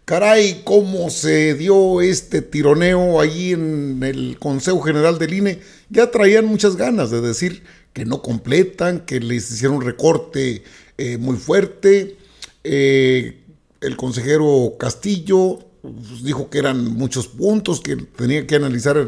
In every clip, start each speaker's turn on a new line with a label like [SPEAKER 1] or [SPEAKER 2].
[SPEAKER 1] Caray, cómo se dio este tironeo allí en el Consejo General del INE. Ya traían muchas ganas de decir que no completan, que les hicieron un recorte muy fuerte. El consejero Castillo pues, dijo que eran muchos puntos, que tenía que analizar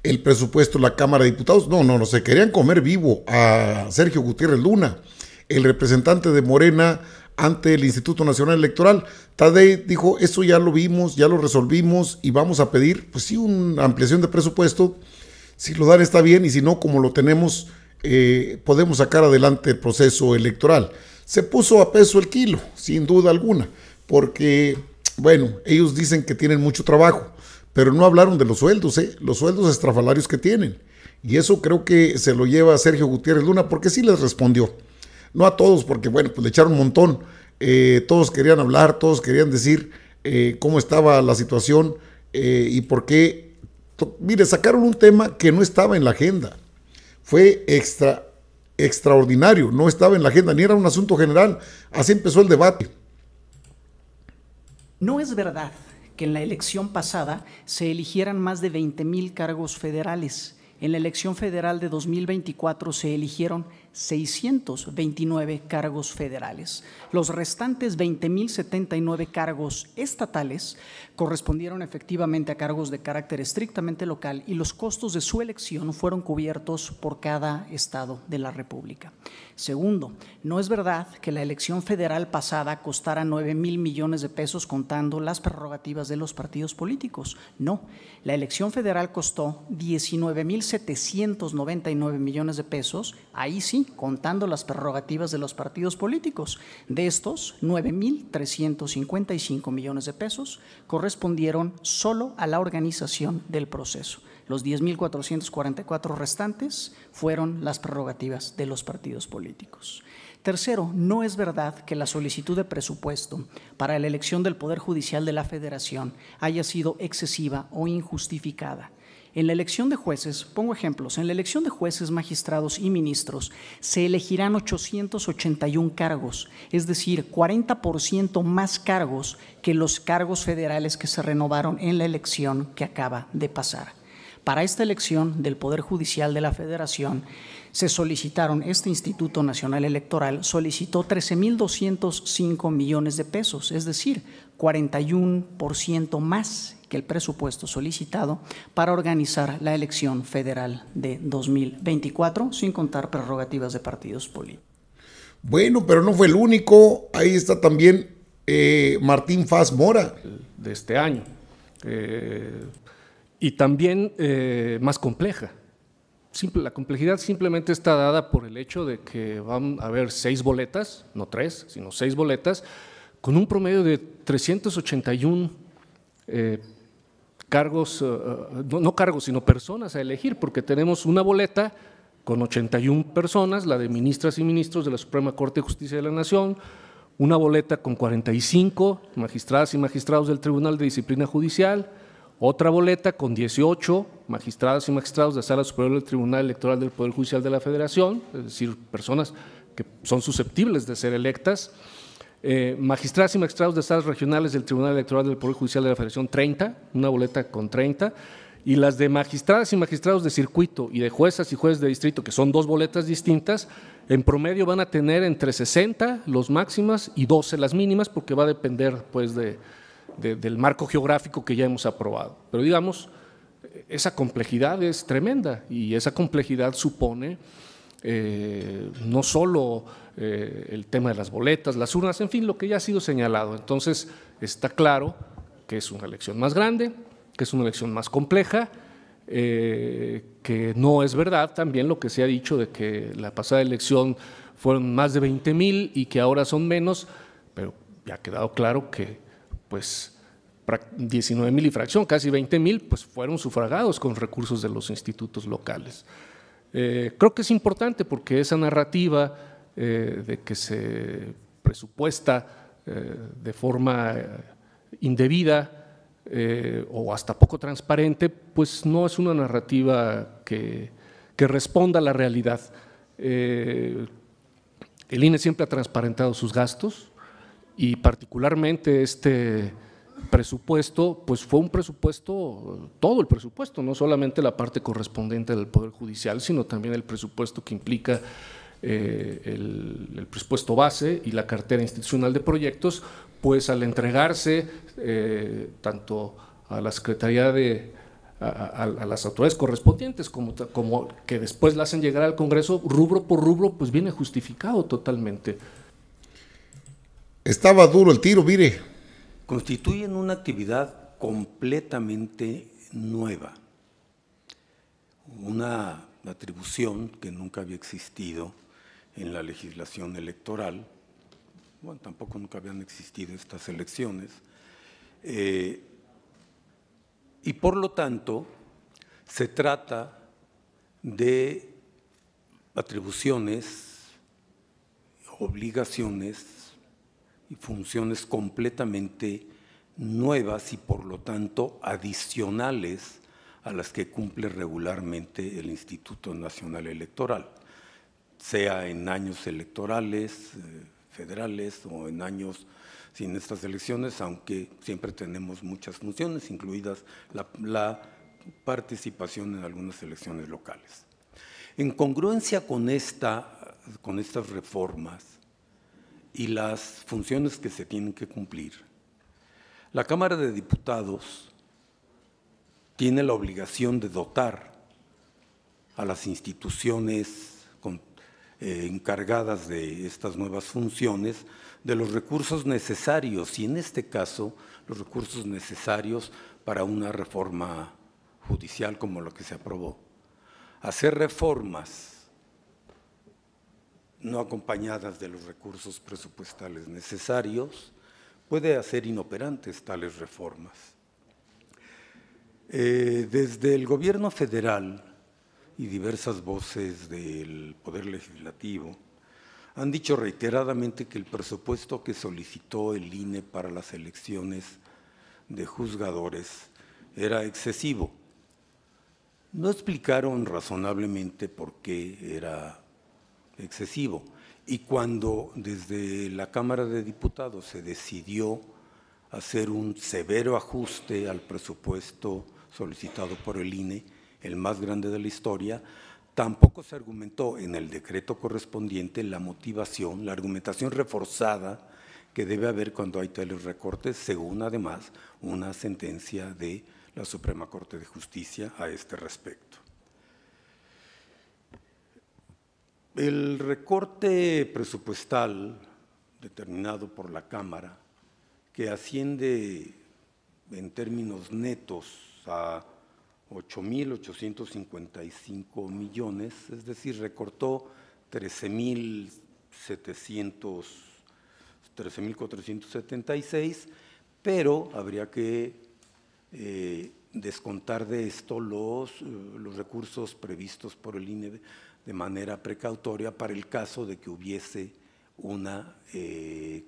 [SPEAKER 1] el presupuesto de la Cámara de Diputados. No, se querían comer vivo a Sergio Gutiérrez Luna, el representante de Morena ante el Instituto Nacional Electoral. Tadei dijo, eso ya lo vimos, ya lo resolvimos y vamos a pedir, pues sí, una ampliación de presupuesto. Si lo dan está bien y si no, como lo tenemos, podemos sacar adelante el proceso electoral. Se puso a peso el kilo, sin duda alguna, porque, bueno, ellos dicen que tienen mucho trabajo, pero no hablaron de los sueldos, los sueldos estrafalarios que tienen. Y eso creo que se lo lleva a Sergio Gutiérrez Luna, porque sí les respondió. No a todos, porque bueno, pues le echaron un montón. Todos querían hablar, todos querían decir cómo estaba la situación y por qué. Mire, sacaron un tema que no estaba en la agenda. Fue extraordinario, no estaba en la agenda, ni era un asunto general. Así empezó el debate.
[SPEAKER 2] No es verdad que en la elección pasada se eligieran más de 20,000 cargos federales. En la elección federal de 2024 se eligieron 629 cargos federales. Los restantes 20,079 cargos estatales correspondieron efectivamente a cargos de carácter estrictamente local y los costos de su elección fueron cubiertos por cada estado de la República. Segundo, no es verdad que la elección federal pasada costara 9,000 millones de pesos contando las prerrogativas de los partidos políticos. No, la elección federal costó 19,799 millones de pesos, ahí sí, contando las prerrogativas de los partidos políticos. De estos, 9,355 millones de pesos correspondieron solo a la organización del proceso. Los 10,444 restantes fueron las prerrogativas de los partidos políticos. Tercero, no es verdad que la solicitud de presupuesto para la elección del Poder Judicial de la Federación haya sido excesiva o injustificada. En la elección de jueces, pongo ejemplos, en la elección de jueces, magistrados y ministros se elegirán 881 cargos, es decir, 40% más cargos que los cargos federales que se renovaron en la elección que acaba de pasar. Para esta elección del Poder Judicial de la Federación se solicitaron, este Instituto Nacional Electoral solicitó 13,205 millones de pesos, es decir, 41% más que el presupuesto solicitado para organizar la elección federal de 2024, sin contar prerrogativas de partidos políticos.
[SPEAKER 1] Bueno, pero no fue el único, ahí está también Martín Faz Mora.
[SPEAKER 3] De este año. Y también más compleja. La complejidad simplemente está dada por el hecho de que van a haber 6 boletas, no 3, sino 6 boletas, con un promedio de 381 cargos, no cargos, sino personas a elegir, porque tenemos una boleta con 81 personas, la de ministras y ministros de la Suprema Corte de Justicia de la Nación, una boleta con 45 magistradas y magistrados del Tribunal de Disciplina Judicial, otra boleta con 18 magistradas y magistrados de la Sala Superior del Tribunal Electoral del Poder Judicial de la Federación, es decir, personas que son susceptibles de ser electas, magistradas y magistrados de salas regionales del Tribunal Electoral del Poder Judicial de la Federación, 30, una boleta con 30, y las de magistradas y magistrados de circuito y de juezas y jueces de distrito, que son 2 boletas distintas, en promedio van a tener entre 60 los máximas y 12 las mínimas, porque va a depender pues del marco geográfico que ya hemos aprobado. Pero digamos, esa complejidad es tremenda y esa complejidad supone no solo el tema de las boletas, las urnas, en fin, lo que ya ha sido señalado. Entonces, está claro que es una elección más grande, que es una elección más compleja, que no es verdad también lo que se ha dicho de que la pasada elección fueron más de 20,000 y que ahora son menos, pero ya ha quedado claro que pues 19,000 y fracción, casi 20,000, pues fueron sufragados con recursos de los institutos locales. Creo que es importante porque esa narrativa de que se presupuesta de forma indebida o hasta poco transparente, pues no es una narrativa que responda a la realidad. El INE siempre ha transparentado sus gastos y particularmente este presupuesto, pues fue un presupuesto, todo el presupuesto, no solamente la parte correspondiente del Poder Judicial, sino también el presupuesto que implica el presupuesto base y la cartera institucional de proyectos, pues al entregarse tanto a la Secretaría a las autoridades correspondientes, como que después la hacen llegar al Congreso, rubro por rubro, pues viene justificado totalmente.
[SPEAKER 1] Estaba duro el tiro, mire.
[SPEAKER 4] Constituyen una actividad completamente nueva, una atribución que nunca había existido en la legislación electoral. Bueno, tampoco nunca habían existido estas elecciones. Y por lo tanto, se trata de atribuciones, obligaciones y funciones completamente nuevas y por lo tanto adicionales a las que cumple regularmente el Instituto Nacional Electoral, sea en años electorales, federales o en años sin estas elecciones, aunque siempre tenemos muchas funciones, incluidas la participación en algunas elecciones locales. En congruencia con estas reformas y las funciones que se tienen que cumplir, la Cámara de Diputados tiene la obligación de dotar a las instituciones encargadas de estas nuevas funciones de los recursos necesarios, y en este caso los recursos necesarios para una reforma judicial como la que se aprobó. Hacer reformas no acompañadas de los recursos presupuestales necesarios puede hacer inoperantes tales reformas. Desde el gobierno federal y diversas voces del Poder Legislativo han dicho reiteradamente que el presupuesto que solicitó el INE para las elecciones de juzgadores era excesivo. No explicaron razonablemente por qué era excesivo. Y cuando desde la Cámara de Diputados se decidió hacer un severo ajuste al presupuesto solicitado por el INE, el más grande de la historia, tampoco se argumentó en el decreto correspondiente la motivación, la argumentación reforzada que debe haber cuando hay tales recortes, según además una sentencia de la Suprema Corte de Justicia a este respecto. El recorte presupuestal determinado por la Cámara, que asciende en términos netos a 8.855 millones, es decir, recortó 13.476, pero habría que descontar de esto los recursos previstos por el INE de manera precautoria para el caso de que hubiese una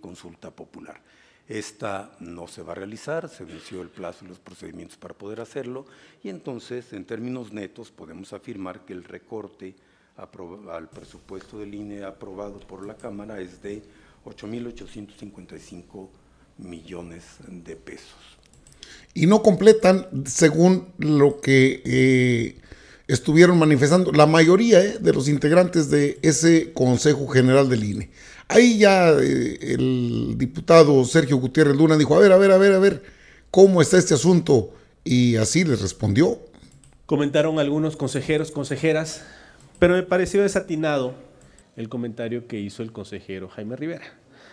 [SPEAKER 4] consulta popular. Esta no se va a realizar, se venció el plazo y los procedimientos para poder hacerlo, y entonces, en términos netos, podemos afirmar que el recorte al presupuesto del INE aprobado por la Cámara es de 8.855 millones de pesos.
[SPEAKER 1] Y no completan, según lo que estuvieron manifestando la mayoría de los integrantes de ese Consejo General del INE. Ahí ya el diputado Sergio Gutiérrez Luna dijo, a ver, ¿cómo está este asunto? Y así les respondió.
[SPEAKER 5] Comentaron algunos consejeros, consejeras, pero me pareció desatinado el comentario que hizo el consejero Jaime Rivera,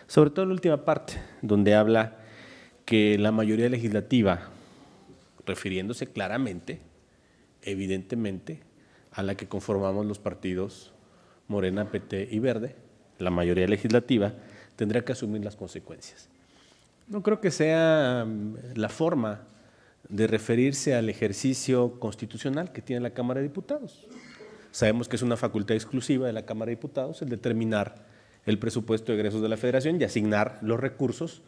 [SPEAKER 5] sobre todo en la última parte, donde habla que la mayoría legislativa, refiriéndose claramente, evidentemente, a la que conformamos los partidos Morena, PT y Verde, la mayoría legislativa, tendrá que asumir las consecuencias. No creo que sea la forma de referirse al ejercicio constitucional que tiene la Cámara de Diputados. Sabemos que es una facultad exclusiva de la Cámara de Diputados el determinar el presupuesto de egresos de la Federación y asignar los recursos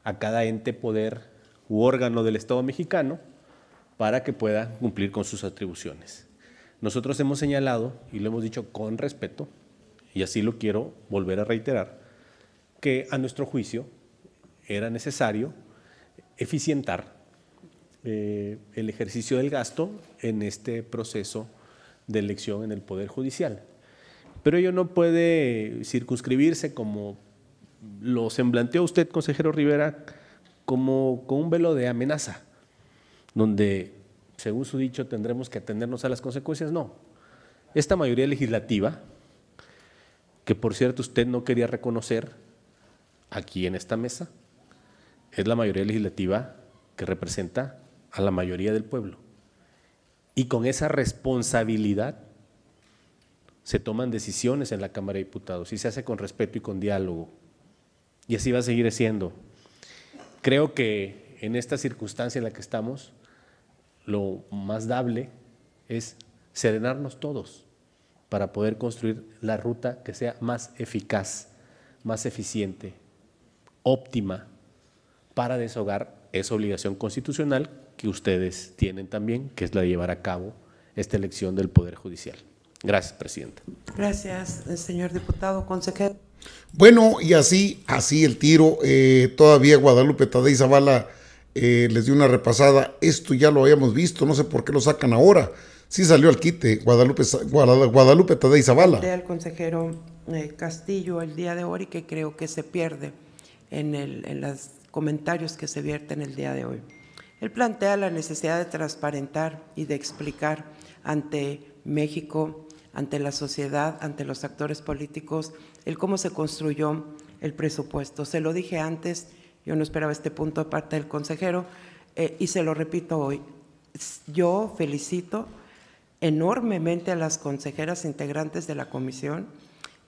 [SPEAKER 5] a cada ente, poder u órgano del Estado mexicano para que pueda cumplir con sus atribuciones. Nosotros hemos señalado, y lo hemos dicho con respeto, y así lo quiero volver a reiterar, que a nuestro juicio era necesario eficientar el ejercicio del gasto en este proceso de elección en el Poder Judicial. Pero ello no puede circunscribirse, como lo semblanteó usted, consejero Rivera, como con un velo de amenaza, donde, según su dicho, tendremos que atendernos a las consecuencias. No. Esta mayoría legislativa, que por cierto usted no quería reconocer aquí en esta mesa, es la mayoría legislativa que representa a la mayoría del pueblo. Y con esa responsabilidad se toman decisiones en la Cámara de Diputados y se hace con respeto y con diálogo. Y así va a seguir siendo. Creo que en esta circunstancia en la que estamos, lo más dable es serenarnos todos para poder construir la ruta que sea más eficaz, más eficiente, óptima, para desahogar esa obligación constitucional que ustedes tienen también, que es la de llevar a cabo esta elección del Poder Judicial. Gracias, presidente.
[SPEAKER 6] Gracias, señor diputado. Consejero.
[SPEAKER 1] Bueno, y así el tiro. Todavía Guadalupe Tadei Zavala les dio una repasada. Esto ya lo habíamos visto, no sé por qué lo sacan ahora. Sí salió al quite Guadalupe Tadei Zavala.
[SPEAKER 6] Al consejero Castillo el día de hoy, que creo que se pierde en los comentarios que se vierten el día de hoy. Él plantea la necesidad de transparentar y de explicar ante México, ante la sociedad, ante los actores políticos, el cómo se construyó el presupuesto. Se lo dije antes, yo no esperaba este punto de parte del consejero, y se lo repito hoy. Yo felicito enormemente a las consejeras integrantes de la comisión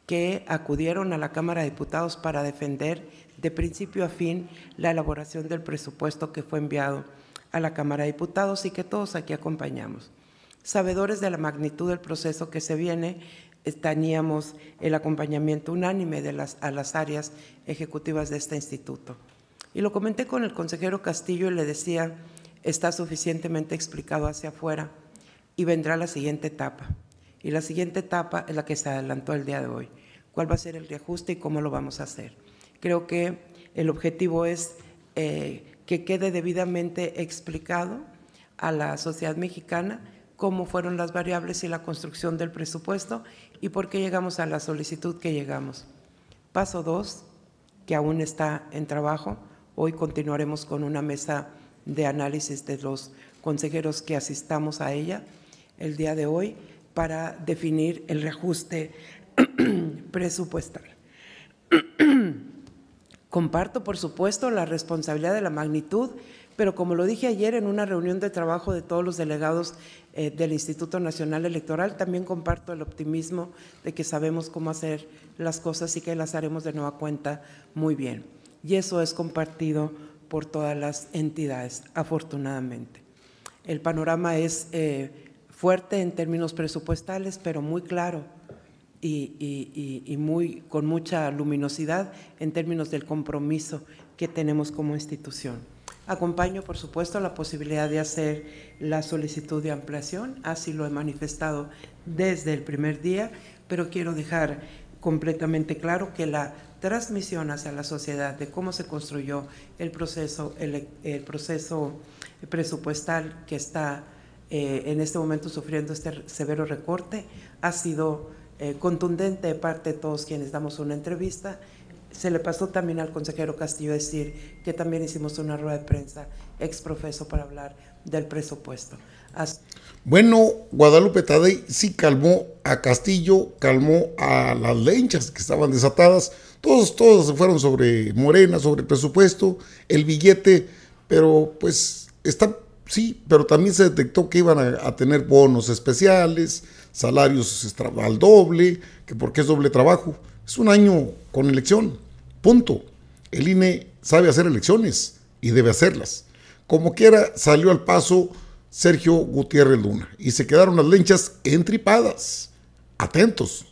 [SPEAKER 6] que acudieron a la Cámara de Diputados para defender de principio a fin la elaboración del presupuesto que fue enviado a la Cámara de Diputados y que todos aquí acompañamos. Sabedores de la magnitud del proceso que se viene, teníamos el acompañamiento unánime a las áreas ejecutivas de este instituto. Y lo comenté con el consejero Castillo y le decía, está suficientemente explicado hacia afuera y vendrá la siguiente etapa. Y la siguiente etapa es la que se adelantó el día de hoy. ¿Cuál va a ser el reajuste y cómo lo vamos a hacer? Creo que el objetivo es que quede debidamente explicado a la sociedad mexicana cómo fueron las variables y la construcción del presupuesto y por qué llegamos a la solicitud que llegamos. Paso 2, que aún está en trabajo. Hoy continuaremos con una mesa de análisis de los consejeros que asistamos a ella el día de hoy para definir el reajuste presupuestal. Comparto, por supuesto, la responsabilidad de la magnitud, pero como lo dije ayer en una reunión de trabajo de todos los delegados del Instituto Nacional Electoral, también comparto el optimismo de que sabemos cómo hacer las cosas y que las haremos de nueva cuenta muy bien. Y eso es compartido por todas las entidades, afortunadamente. El panorama es fuerte en términos presupuestales, pero muy claro y con mucha luminosidad en términos del compromiso que tenemos como institución. Acompaño, por supuesto, la posibilidad de hacer la solicitud de ampliación, así lo he manifestado desde el primer día, pero quiero dejar completamente claro que la transmisión hacia la sociedad de cómo se construyó el proceso presupuestal que está en este momento sufriendo este severo recorte ha sido contundente de parte de todos quienes damos una entrevista. Se le pasó también al consejero Castillo decir que también hicimos una rueda de prensa exprofeso para hablar del presupuesto.
[SPEAKER 1] Bueno, Guadalupe Tadei sí calmó a Castillo, calmó a las lenchas que estaban desatadas. Todos se fueron sobre Morena, sobre el presupuesto, el billete, pero pues está, sí, pero también se detectó que iban a tener bonos especiales, salarios al doble, que porque es doble trabajo. Es un año con elección, punto. El INE sabe hacer elecciones y debe hacerlas. Como quiera, salió al paso Sergio Gutiérrez Luna y se quedaron las lenchas entripadas. Atentos.